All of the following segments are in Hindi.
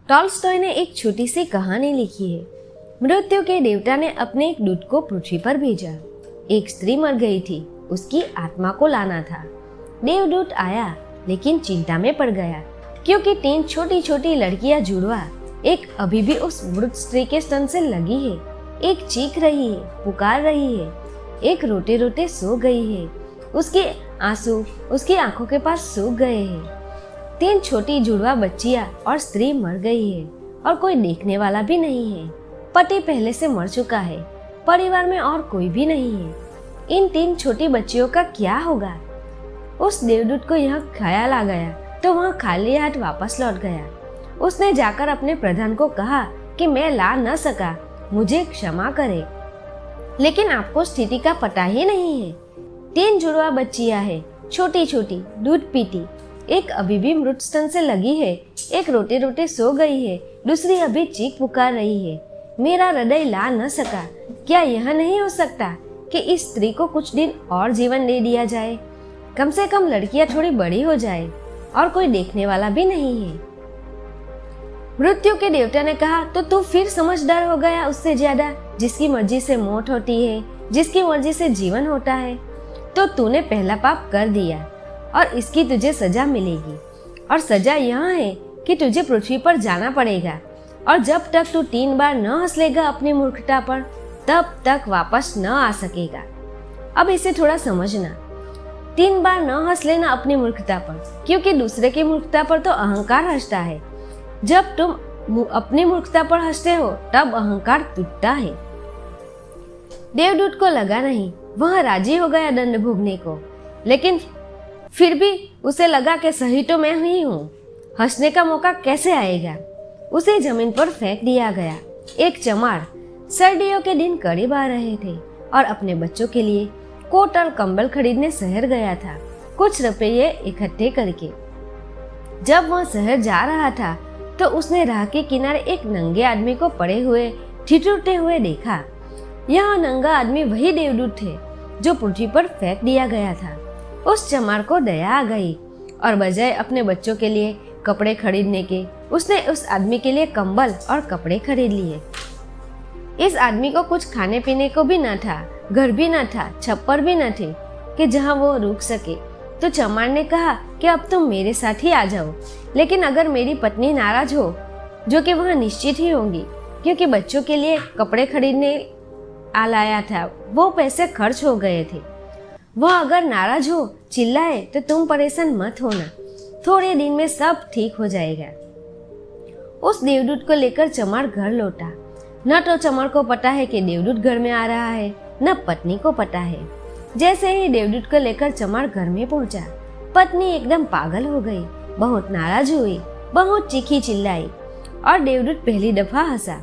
टॉल्स्टॉय ने एक छोटी सी कहानी लिखी है। मृत्यु के देवता ने अपने एक दूत को पृथ्वी पर भेजा। एक स्त्री मर गई थी, उसकी आत्मा को लाना था। देवदूत आया लेकिन चिंता में पड़ गया क्योंकि 3 छोटी छोटी लड़कियां जुड़वा, एक अभी भी उस मृत स्त्री के स्तन से लगी है, एक चीख रही है, पुकार रही है, एक रोते रोते सो गई है। उसके आंसू उसकी आंखों के पास सूख गए हैं। 3 छोटी जुड़वा बच्चियां और स्त्री मर गई है और कोई देखने वाला भी नहीं है। पति पहले से मर चुका है, परिवार में और कोई भी नहीं है। इन 3 छोटी बच्चियों का क्या होगा? उस देवदूत को यह ख्याल आ गया तो वह खाली हाथ वापस लौट गया। उसने जाकर अपने प्रधान को कहा कि मैं ला न सका, मुझे क्षमा करे। लेकिन आपको स्थिति का पता ही नहीं है। 3 जुड़वा बच्चियां हैं, छोटी छोटी, दूध पीती। एक अभी भी मृत स्तन से लगी है, एक रोते रोते सो गई है, दूसरी अभी चीख पुकार रही है। मेरा हृदय ला न सका। क्या यह नहीं हो सकता कि इस स्त्री को कुछ दिन और जीवन दे दिया जाए? कम से कम लड़कियां थोड़ी बड़ी हो जाए और कोई देखने वाला भी नहीं है। मृत्यु के देवता ने कहा, तो तू फिर समझदार हो गया उससे ज्यादा, जिसकी मर्जी से मौत होती है, जिसकी मर्जी से जीवन होता है। तो तूने पहला पाप कर दिया और इसकी तुझे सजा मिलेगी। और सजा यह है कि तुझे पृथ्वी पर जाना पड़ेगा और जब तक तू 3 बार न हंस लेगा अपनी मूर्खता पर, तब तक वापस न आ सकेगा। अब इसे थोड़ा समझना। 3 बार न हंस लेना अपनी मूर्खता पर, क्योंकि दूसरे की मूर्खता पर तो अहंकार हंसता है। जब तुम अपनी मूर्खता पर हंसते हो तब अहंकार टूटता है। देवदूत को लगा नहीं, वह राजी हो गया दंड भोगने को, लेकिन फिर भी उसे लगा कि सही तो मैं ही हूँ, हंसने का मौका कैसे आएगा। उसे जमीन पर फेंक दिया गया। एक चमार सर्दियों के दिन करीब आ रहे थे और अपने बच्चों के लिए कोट और कंबल खरीदने शहर गया था, कुछ रुपये इकट्ठे करके। जब वह शहर जा रहा था तो उसने राह के किनारे एक नंगे आदमी को पड़े हुए ठिठुरते हुए देखा। यह नंगा आदमी वही देवदूत थे जो पृथ्वी पर फेंक दिया गया था। उस चमार को दया आ गई और बजाय अपने बच्चों के लिए कपड़े खरीदने के, उसने उस आदमी के लिए कंबल और कपड़े खरीद लिए। इस आदमी को कुछ खाने पीने को भी न था, घर भी न था, छप्पर भी न थे कि जहां वो रुक सके। तो चमार ने कहा कि अब तुम मेरे साथ ही आ जाओ, लेकिन अगर मेरी पत्नी नाराज हो, जो कि वह निश्चित ही होंगी क्योंकि बच्चों के लिए कपड़े खरीदने आ लाया था, वो पैसे खर्च हो गए थे। वह अगर नाराज हो, चिल्लाए, तो तुम परेशान मत होना, थोड़े दिन में सब ठीक हो जाएगा। उस देवदूत को लेकर चमार घर लौटा। न तो चमार को पता है कि देवदूत घर में आ रहा है, न पत्नी को पता है। जैसे ही देवदूत को लेकर चमार घर में पहुंचा, पत्नी एकदम पागल हो गई, बहुत नाराज हुई, बहुत चीखी चिल्लाई और देवदूत पहली दफा हंसा।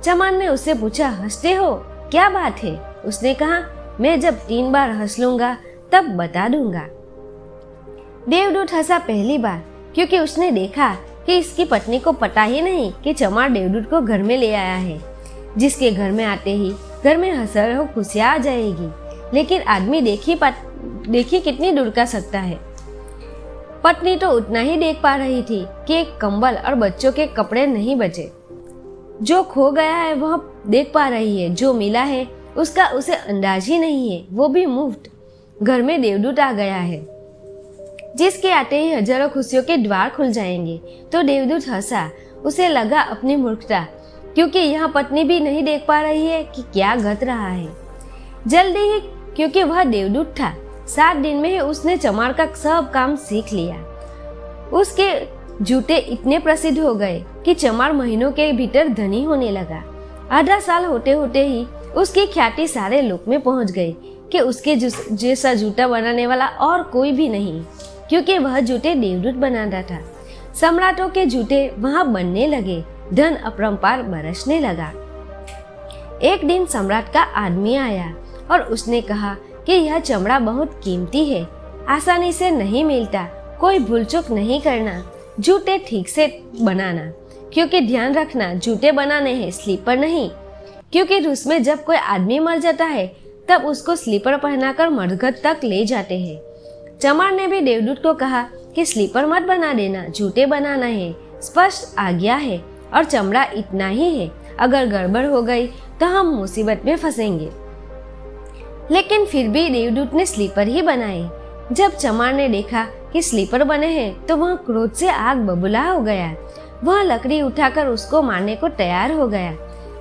चमार ने उससे पूछा, हंसते हो, क्या बात है? उसने कहा, मैं जब 3 बार हंस लूंगा तब बता दूंगा। देवदूत हंसा पहली बार क्योंकि उसने देखा कि इसकी पत्नी को पता ही नहीं कि चमार देवदूत को घर में ले आया है, जिसके घर में आते ही घर में हंसर हो खुशियां आ जाएगी। लेकिन आदमी देखी कितनी दूर का सकता है। पत्नी तो उतना ही देख पा रही थी कि एक कंबल और बच्चों के कपड़े नहीं बचे। जो खो गया है वह देख पा रही है, जो मिला है उसका उसे अंदाज ही नहीं है, वो भी मुफ्त। घर में देवदूत आ गया है, जिसके आते ही हजारों खुशियों के द्वार खुल जाएंगे। तो देवदूत हंसा, उसे लगा अपनी मूर्खता, क्योंकि यह पत्नी भी नहीं देख पा रही है कि क्या घट रहा है। जल्दी ही, क्योंकि वह देवदूत था, 7 दिन में ही उसने चमार का सब काम सीख लिया। उसके जूते इतने प्रसिद्ध हो गए कि चमार महीनों के भीतर धनी होने लगा। आधा साल होते होते ही उसकी ख्याति सारे लोक में पहुंच गई कि उसके जैसा जूता बनाने वाला और कोई भी नहीं, क्योंकि वह जूते देवदूत बनाता था। सम्राटों के जूते वहां बनने लगे, धन अपरंपार बरसने लगा। एक दिन सम्राट का आदमी आया और उसने कहा कि यह चमड़ा बहुत कीमती है, आसानी से नहीं मिलता, कोई भूलचूक नहीं करना, जूते ठीक से बनाना, क्योंकि ध्यान रखना जूते बनाने हैं, स्लीपर नहीं। क्योंकि रूस में जब कोई आदमी मर जाता है तब उसको स्लीपर पहनाकर मरघट तक ले जाते हैं। चमार ने भी देवदूत को कहा कि स्लीपर मत बना देना, जूते बनाना है, स्पष्ट आज्ञा है। और चमड़ा इतना ही है, अगर गड़बड़ हो गई तो हम मुसीबत में फंसेंगे। लेकिन फिर भी देवदूत ने स्लीपर ही बनाए। जब चमार ने देखा कि स्लीपर बने हैं तो वह क्रोध से आग बबूला हो गया। वह लकड़ी उठाकर उसको मारने को तैयार हो गया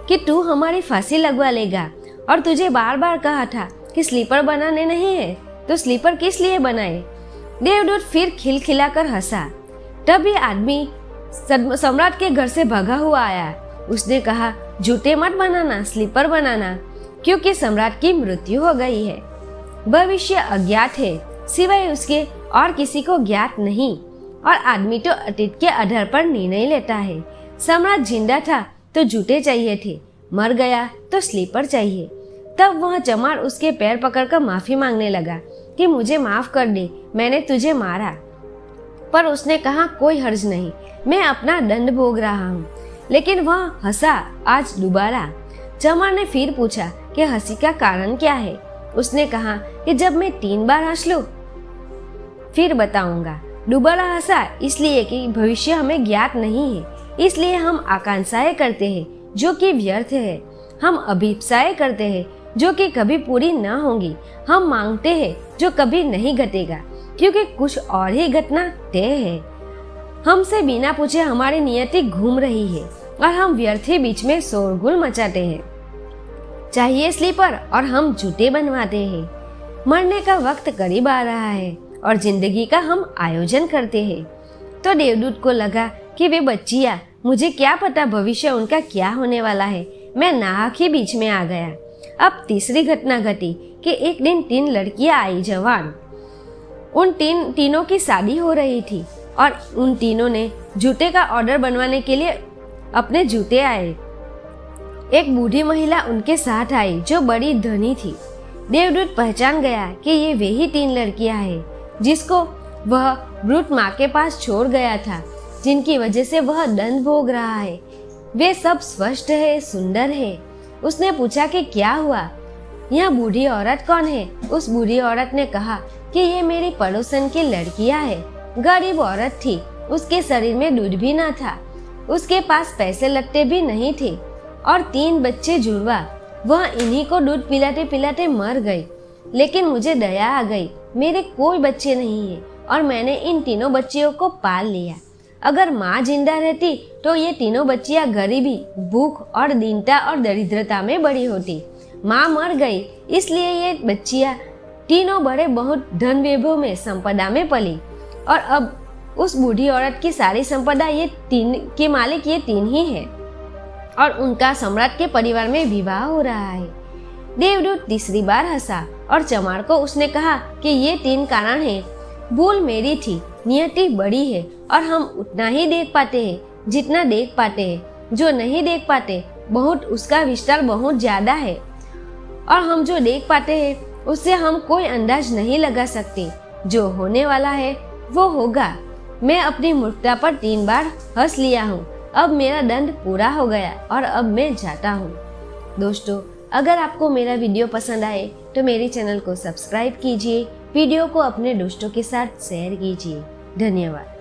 कि तू हमारी फांसी लगवा लेगा, और तुझे बार बार कहा था कि स्लीपर बनाने नहीं है तो स्लीपर किस लिए बनाए। देवदूत फिर खिलखिलाकर हंसा। तब ये आदमी सम्राट के घर से भागा हुआ आया। उसने कहा, जूते मत बनाना, स्लीपर बनाना, क्योंकि सम्राट की मृत्यु हो गई है। भविष्य अज्ञात है, सिवाय उसके और किसी को ज्ञात नहीं, और आदमी तो अतीत के आधार पर निर्णय लेता है। सम्राट जिंदा था तो जूते चाहिए थे, मर गया तो स्लीपर चाहिए। तब वह चमार उसके पैर पकड़कर माफी मांगने लगा कि मुझे माफ कर दे, मैंने तुझे मारा। पर उसने कहा, कोई हर्ज नहीं, मैं अपना दंड भोग रहा हूँ। लेकिन वह हंसा आज दोबारा। चमार ने फिर पूछा कि हंसी का कारण क्या है। उसने कहा कि जब मैं 3 बार हंस लूं फिर बताऊंगा। दोबारा हंसा इसलिए कि भविष्य हमें ज्ञात नहीं है, इसलिए हम आकांक्षाएं करते हैं जो कि व्यर्थ है। हम अभिप्साएं करते हैं जो कि कभी पूरी न होंगी। हम मांगते हैं जो कभी नहीं घटेगा, क्योंकि कुछ और ही घटना तय है। हमसे बिना पूछे हमारी नियति घूम रही है और हम व्यर्थ ही बीच में शोरगुल मचाते हैं। चाहिए स्लीपर और हम जूते बनवाते हैं। मरने का वक्त करीब आ रहा है और जिंदगी का हम आयोजन करते हैं। तो देवदूत को लगा कि वे बच्चियां, मुझे क्या पता भविष्य उनका क्या होने वाला है। मैं नाहक ही बीच में आ गया। अब तीसरी घटना घटी कि एक दिन 3 लड़कियां आई जवान। उन तीनों की शादी हो रही थी और उन तीनों ने जूते का ऑर्डर बनवाने के लिए अपने जूते आए। एक बूढ़ी महिला उनके साथ आई जो बड़ी धनी थी। देवदूत पहचान गया कि ये वे ही 3 लड़कियां हैं जिसको वह ब्रूट माँ के पास छोड़ गया था, जिनकी वजह से वह दंड भोग रहा है। वे सब स्वस्थ है, सुंदर है। उसने पूछा कि क्या हुआ, यह बूढ़ी औरत कौन है। उस बूढ़ी औरत ने कहा कि ये मेरी पड़ोसन की लड़कियां हैं। गरीब औरत थी, उसके शरीर में दूध भी न था, उसके पास पैसे लगते भी नहीं थे, और 3 बच्चे जुड़वा। वह इन्हीं को दूध पिलाते पिलाते मर गई। लेकिन मुझे दया आ गई, मेरे कोई बच्चे नहीं है और मैंने इन तीनों बच्चियों को पाल लिया। अगर माँ जिंदा रहती तो ये तीनों बच्चियां गरीबी, भूख और दीनता और दरिद्रता में बड़ी होती। माँ मर गई, इसलिए ये बच्चियां तीनों बड़े बहुत धन वैभव में संपदा में पली, और अब उस बूढ़ी औरत की सारी संपदा ये 3 के मालिक ये 3 ही है, और उनका सम्राट के परिवार में विवाह हो रहा है। देवदूत तीसरी बार हंसा और चमार को उसने कहा कि ये 3 कारण हैं। भूल मेरी थी, नियति बड़ी है और हम उतना ही देख पाते हैं जितना देख पाते हैं। जो नहीं देख पाते बहुत, उसका विस्तार बहुत ज्यादा है, और हम जो देख पाते हैं उससे हम कोई अंदाज नहीं लगा सकते। जो होने वाला है वो होगा। मैं अपनी मूर्खता पर 3 बार हंस लिया हूँ। अब मेरा दंड पूरा हो गया और अब मैं जाता हूँ। दोस्तों, अगर आपको मेरा वीडियो पसंद आए तो मेरे चैनल को सब्सक्राइब कीजिए, वीडियो को अपने दोस्तों के साथ शेयर कीजिए। धन्यवाद।